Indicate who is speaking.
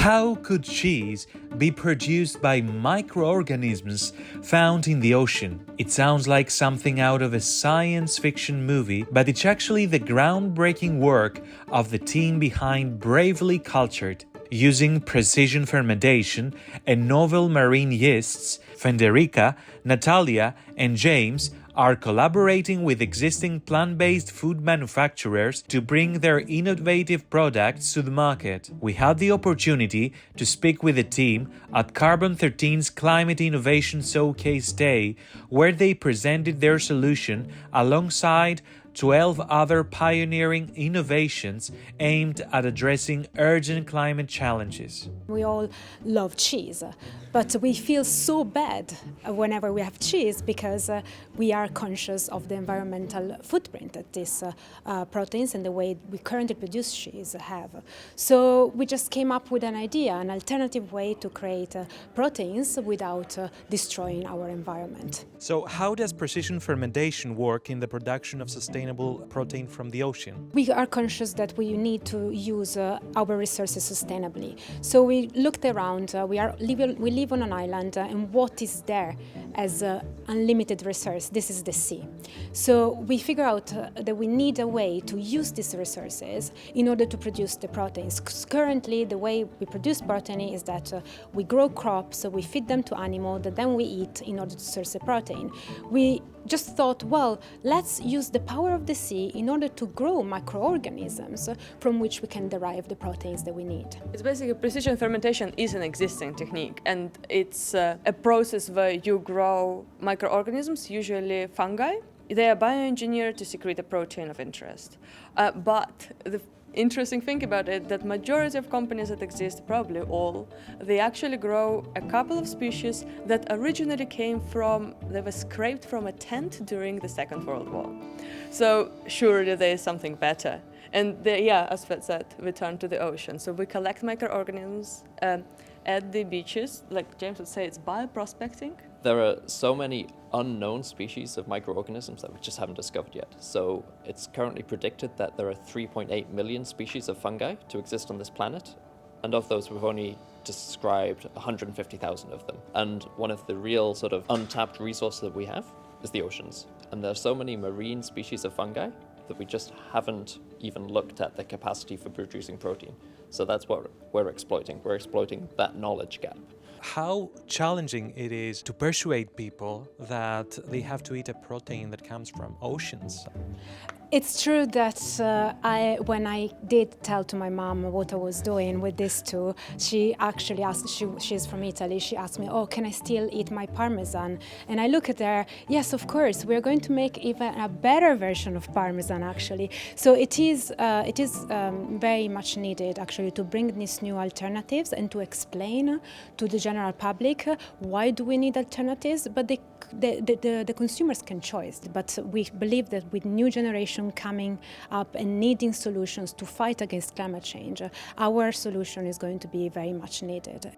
Speaker 1: How could cheese be produced by microorganisms found in the ocean? It sounds like something out of a science fiction movie, but it's actually the groundbreaking work of the team behind BravelyCultured. Using precision fermentation and novel marine yeasts, Federica, Natalia, and James are collaborating with existing plant-based food manufacturers to bring their innovative products to the market. We had the opportunity to speak with the team at Carbon 13's Climate Innovation Showcase Day, where they presented their solution alongside 12 other pioneering innovations aimed at addressing urgent climate challenges.
Speaker 2: We all love cheese, but we feel so bad whenever we have cheese because we are conscious of the environmental footprint that these proteins and the way we currently produce cheese have. So we just came up with an idea, an alternative way to create proteins without destroying our environment.
Speaker 1: So how does precision fermentation work in the production of sustainable protein from the ocean?
Speaker 2: We are conscious that we need to use our resources sustainably. So we looked around, we live on an island, and what is there as an unlimited resource? This is the sea. So we figure out that we need a way to use these resources in order to produce the proteins. 'Cause currently, the way we produce protein is that we grow crops, we feed them to animals that then we eat in order to source the protein. We just thought, well, let's use the power of the sea in order to grow microorganisms from which we can derive the proteins that we need.
Speaker 3: It's basically precision fermentation is an existing technique, and it's a process where you grow microorganisms, usually fungi. They are bioengineered to secrete a protein of interest. But the interesting thing about it that majority of companies that exist, probably all, they actually grow a couple of species that originally they were scraped from a tent during the Second World War. So surely there is something better. And as Fed said, we turn to the ocean. So we collect microorganisms at the beaches. Like James would say, it's bioprospecting.
Speaker 4: There are so many unknown species of microorganisms that we just haven't discovered yet. So it's currently predicted that there are 3.8 million species of fungi to exist on this planet. And of those, we've only described 150,000 of them. And one of the real sort of untapped resources that we have is the oceans. And there are so many marine species of fungi that we just haven't even looked at the capacity for producing protein. So that's what we're exploiting. We're exploiting that knowledge gap.
Speaker 1: How challenging it is to persuade people that they have to eat a protein that comes from oceans.
Speaker 2: It's true that when I did tell to my mom what I was doing with these two, she actually asked, she's from Italy, she asked me, oh, can I still eat my Parmesan? And I look at her, yes, of course, we're going to make even a better version of Parmesan, actually. So it is very much needed, actually, to bring these new alternatives and to explain to the general public why do we need alternatives, but the consumers can choose. But we believe that with new generation coming up and needing solutions to fight against climate change, our solution is going to be very much needed.